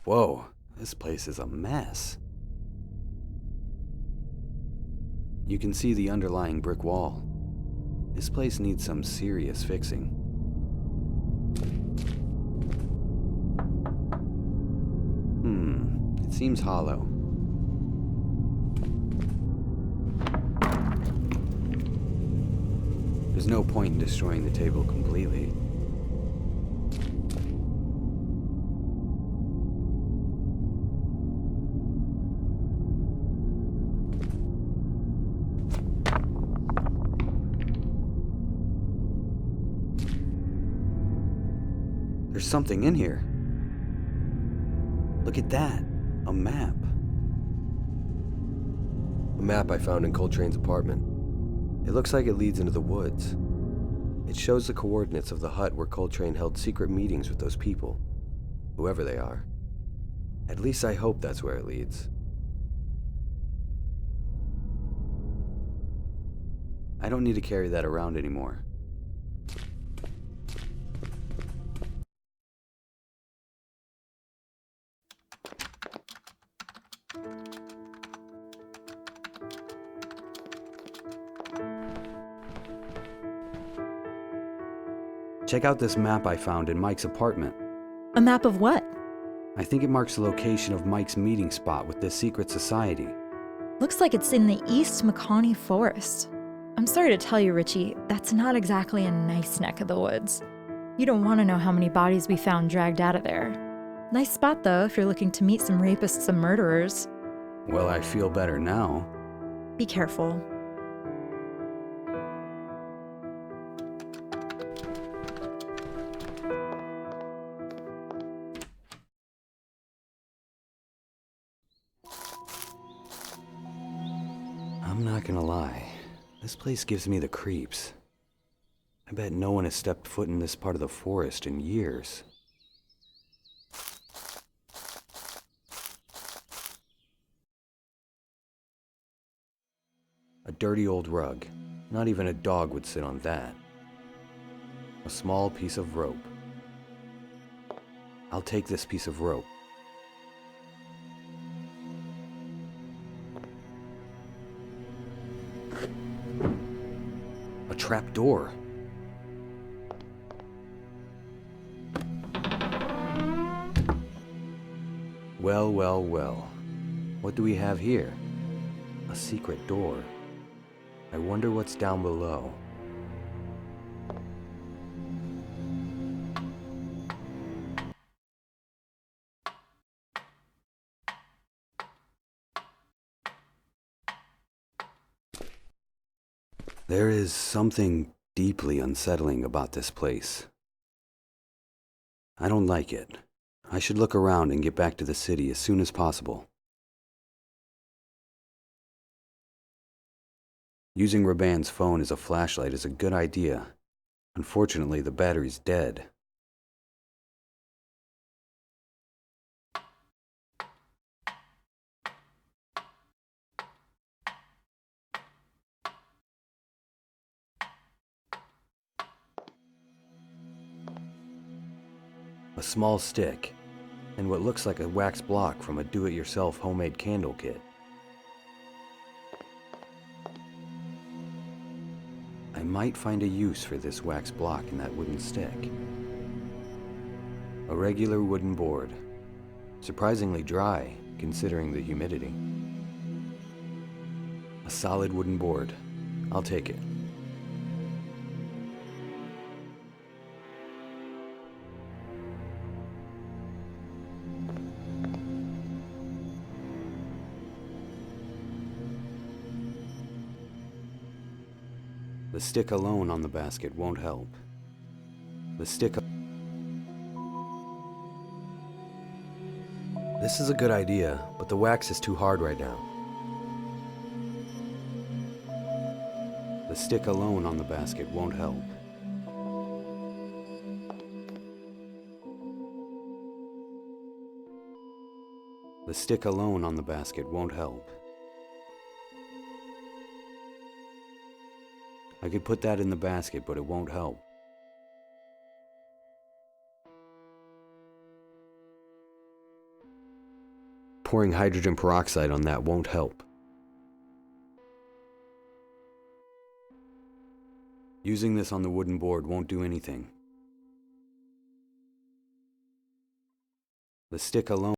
Whoa, this place is a mess. You can see the underlying brick wall. This place needs some serious fixing. It seems hollow. There's no point in destroying the table completely. There's something in here. Look at that. A map. A map I found in Coltrane's apartment. It looks like it leads into the woods. It shows the coordinates of the hut where Coltrane held secret meetings with those people, whoever they are. At least I hope that's where it leads. I don't need to carry that around anymore. Check out this map I found in Mike's apartment. A map of what? I think it marks the location of Mike's meeting spot with this secret society. Looks like it's in the East McConney Forest. I'm sorry to tell you, Richie, that's not exactly a nice neck of the woods. You don't want to know how many bodies we found dragged out of there. Nice spot, though, if you're looking to meet some rapists and murderers. Well, I feel better now. Be careful. I'm not gonna lie, this place gives me the creeps. I bet no one has stepped foot in this part of the forest in years. A dirty old rug. Not even a dog would sit on that. A small piece of rope. I'll take this piece of rope. A trap door. Well, well, well. What do we have here? A secret door. I wonder what's down below. There is something deeply unsettling about this place. I don't like it. I should look around and get back to the city as soon as possible. Using Raban's phone as a flashlight is a good idea. Unfortunately, the battery's dead. A small stick, and what looks like a wax block from a do-it-yourself homemade candle kit. I might find a use for this wax block and that wooden stick. A regular wooden board. Surprisingly dry, considering the humidity. A solid wooden board. I'll take it. The stick alone on the basket won't help. The stick... This is a good idea, but the wax is too hard right now. The stick alone on the basket won't help. The stick alone on the basket won't help. I could put that in the basket, but it won't help. pouring hydrogen peroxide on that won't help. Using this on the wooden board won't do anything. The stick alone.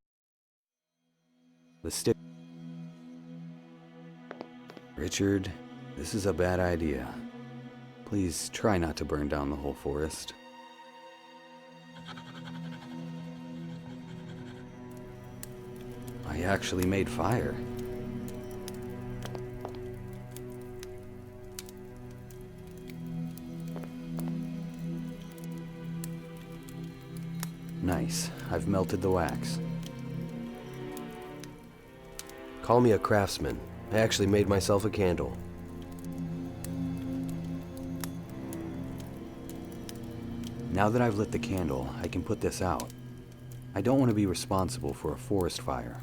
The stick. Richard, this is a bad idea. Please try not to burn down the whole forest. I actually made fire. Nice. I've melted the wax. Call me a craftsman. I actually made myself a candle. Now that I've lit the candle, I can put this out. I don't want to be responsible for a forest fire.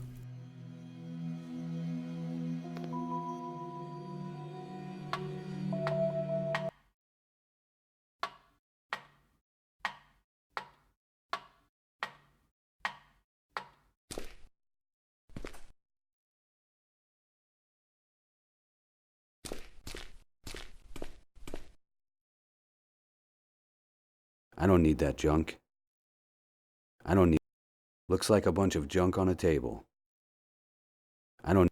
I don't need that junk. I don't need... Looks like a bunch of junk on a table. I don't...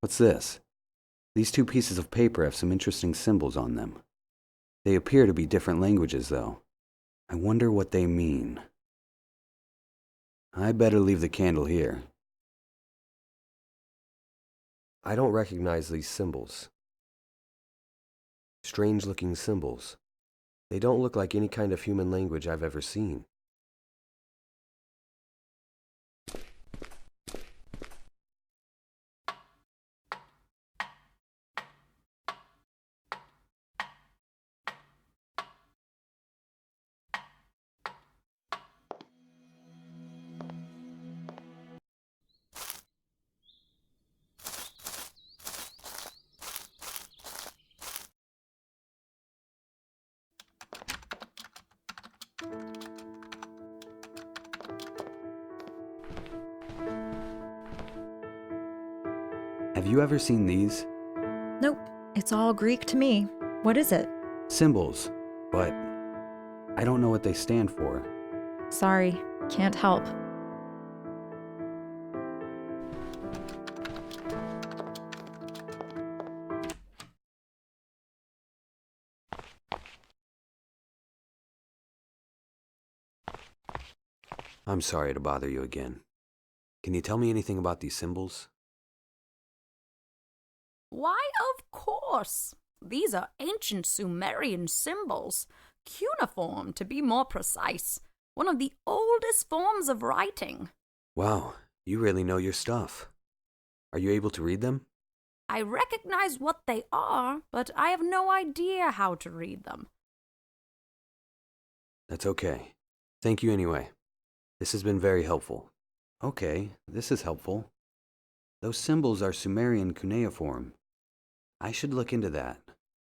What's this? These two pieces of paper have some interesting symbols on them. They appear to be different languages, though. I wonder what they mean. I better leave the candle here. I don't recognize these symbols. Strange-looking symbols. They don't look like any kind of human language I've ever seen. Have you ever seen these? Nope, it's all Greek to me. What is it? Symbols, but I don't know what they stand for. Sorry, can't help. I'm sorry to bother you again. Can you tell me anything about these symbols? Why, of course. These are ancient Sumerian symbols, cuneiform to be more precise, one of the oldest forms of writing. Wow, you really know your stuff. Are you able to read them? I recognize what they are, but I have no idea how to read them. That's okay. Thank you anyway. This has been very helpful. Okay, this is helpful. Those symbols are Sumerian cuneiform. I should look into that.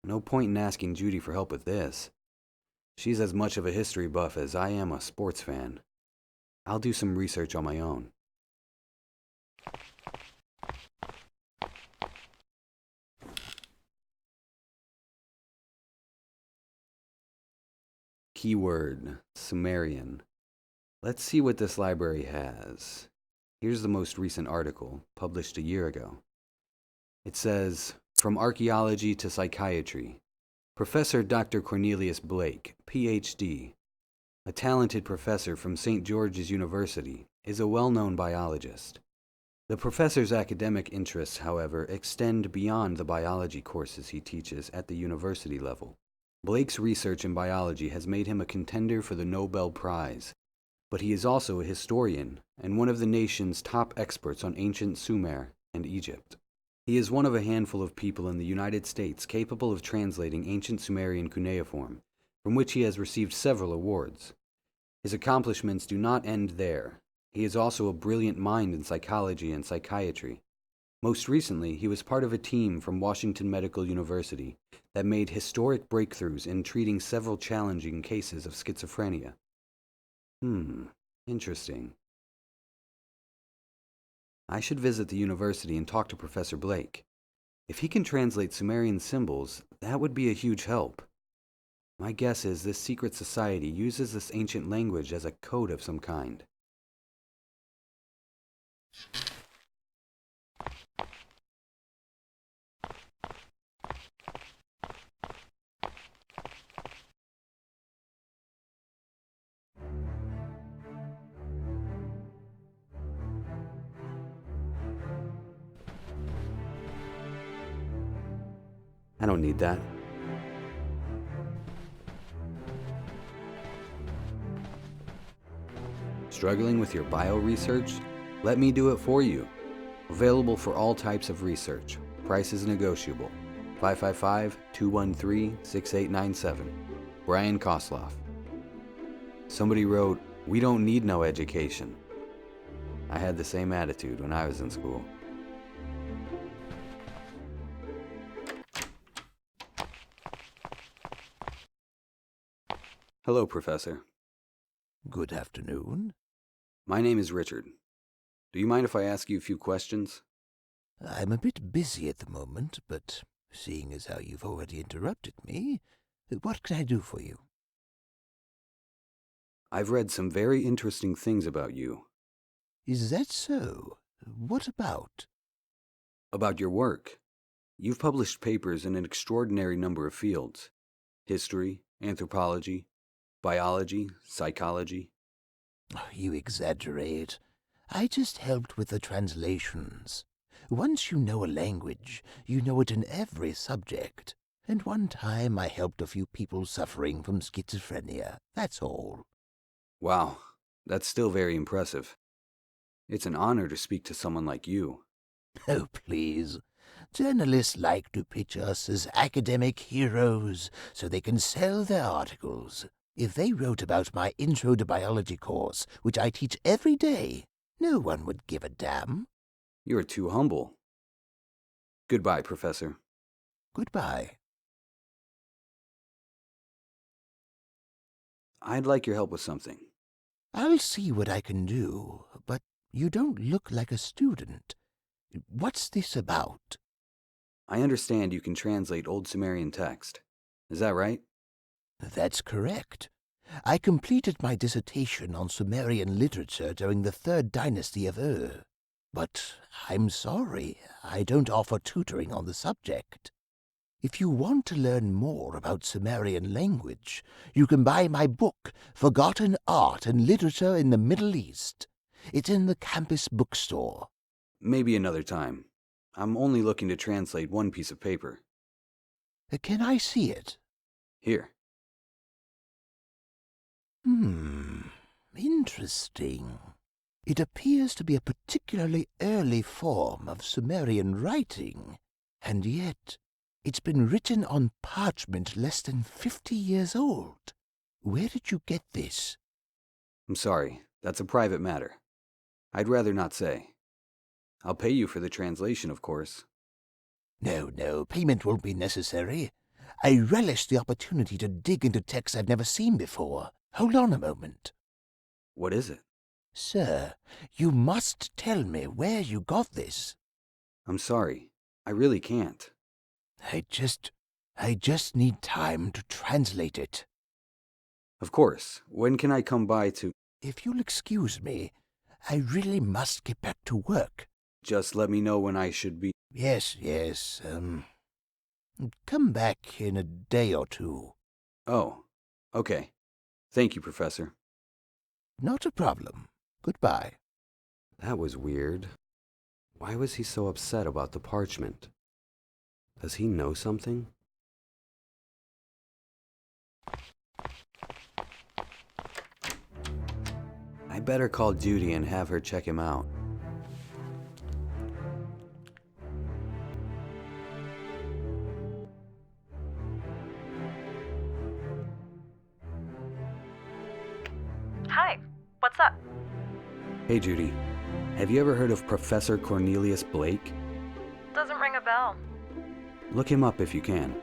No point in asking Judy for help with this. She's as much of a history buff as I am a sports fan. I'll do some research on my own. Keyword, Sumerian. Let's see what this library has. Here's the most recent article, published a year ago. It says, From Archaeology to Psychiatry. Professor Dr. Cornelius Blake, Ph.D., a talented professor from St. George's University, is a well-known biologist. The professor's academic interests, however, extend beyond the biology courses he teaches at the university level. Blake's research in biology has made him a contender for the Nobel Prize, but he is also a historian and one of the nation's top experts on ancient Sumer and Egypt. He is one of a handful of people in the United States capable of translating ancient Sumerian cuneiform, from which he has received several awards. His accomplishments do not end there. He is also a brilliant mind in psychology and psychiatry. Most recently, he was part of a team from Washington Medical University that made historic breakthroughs in treating several challenging cases of schizophrenia. Interesting. I should visit the university and talk to Professor Blake. If he can translate Sumerian symbols, that would be a huge help. My guess is this secret society uses this ancient language as a code of some kind. I don't need that. Struggling with your bio research? Let me do it for you. Available for all types of research. Price is negotiable. 555-213-6897. Brian Kosloff. Somebody wrote, "We don't need no education." I had the same attitude when I was in school. Hello, Professor. Good afternoon. My name is Richard. Do you mind if I ask you a few questions? I'm a bit busy at the moment, but seeing as how you've already interrupted me, what can I do for you? I've read some very interesting things about you. Is that so? What about? About your work. You've published papers in an extraordinary number of fields. History, anthropology, biology, psychology. You exaggerate. I just helped with the translations. Once you know a language, you know it in every subject. And one time I helped a few people suffering from schizophrenia. That's all. Wow, that's still very impressive. It's an honor to speak to someone like you. Oh, please. Journalists like to pitch us as academic heroes so they can sell their articles. If they wrote about my Intro to Biology course, which I teach every day, no one would give a damn. You're too humble. Goodbye, Professor. Goodbye. I'd like your help with something. I'll see what I can do, but you don't look like a student. What's this about? I understand you can translate Old Sumerian text. Is that right? That's correct. I completed my dissertation on Sumerian literature during the 3rd dynasty of Ur. But I'm sorry, I don't offer tutoring on the subject. If you want to learn more about Sumerian language, you can buy my book, Forgotten Art and Literature in the Middle East. It's in the campus bookstore. Maybe another time. I'm only looking to translate one piece of paper. Can I see it? Here. Interesting. It appears to be a particularly early form of Sumerian writing, and yet it's been written on parchment less than 50 years old. Where did you get this? I'm sorry, that's a private matter. I'd rather not say. I'll pay you for the translation, of course. No, payment won't be necessary. I relish the opportunity to dig into texts I've never seen before. Hold on a moment. What is it? Sir, you must tell me where you got this. I'm sorry. I really can't. I just need time to translate it. Of course. When can I come by to... If you'll excuse me, I really must get back to work. Just let me know when I should be... Yes, come back in a day or two. Oh, okay. Thank you, Professor. Not a problem. Goodbye. That was weird. Why was he so upset about the parchment? Does he know something? I better call Judy and have her check him out. Hi, what's up? Hey, Judy. Have you ever heard of Professor Cornelius Blake? Doesn't ring a bell. Look him up if you can.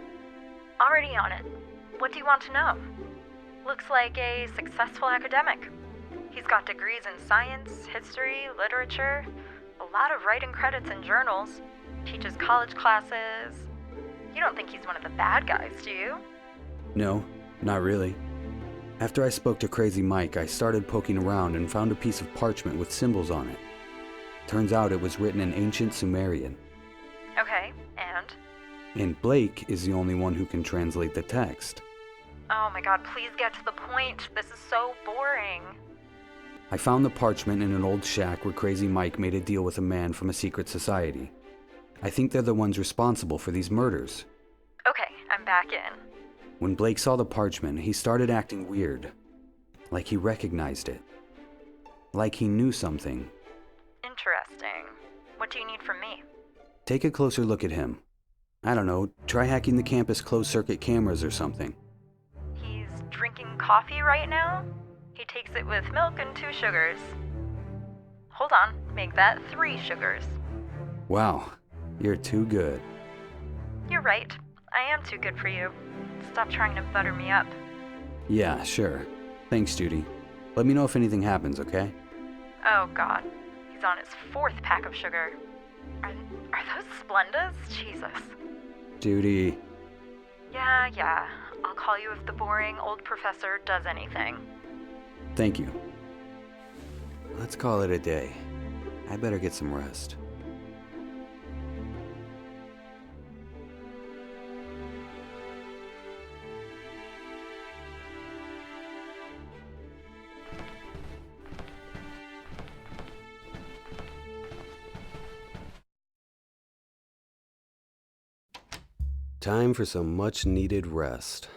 Already on it. What do you want to know? Looks like a successful academic. He's got degrees in science, history, literature, a lot of writing credits in journals, teaches college classes. You don't think he's one of the bad guys, do you? No, not really. After I spoke to Crazy Mike, I started poking around and found a piece of parchment with symbols on it. Turns out it was written in ancient Sumerian. Okay, and? And Blake is the only one who can translate the text. Oh my god, please get to the point. This is so boring. I found the parchment in an old shack where Crazy Mike made a deal with a man from a secret society. I think they're the ones responsible for these murders. Okay, I'm back in. When Blake saw the parchment, he started acting weird. Like he recognized it. Like he knew something. Interesting. What do you need from me? Take a closer look at him. I don't know, try hacking the campus closed-circuit cameras or something. He's drinking coffee right now? He takes it with milk and 2 sugars. Hold on, make that 3 sugars. Wow, you're too good. You're right. I am too good for you. Stop trying to butter me up. Yeah, sure. Thanks, Judy. Let me know if anything happens, okay? Oh god, he's on his 4th pack of sugar. Are those Splendas? Jesus. Judy. Yeah. I'll call you if the boring old professor does anything. Thank you. Let's call it a day. I better get some rest. Time for some much-needed rest.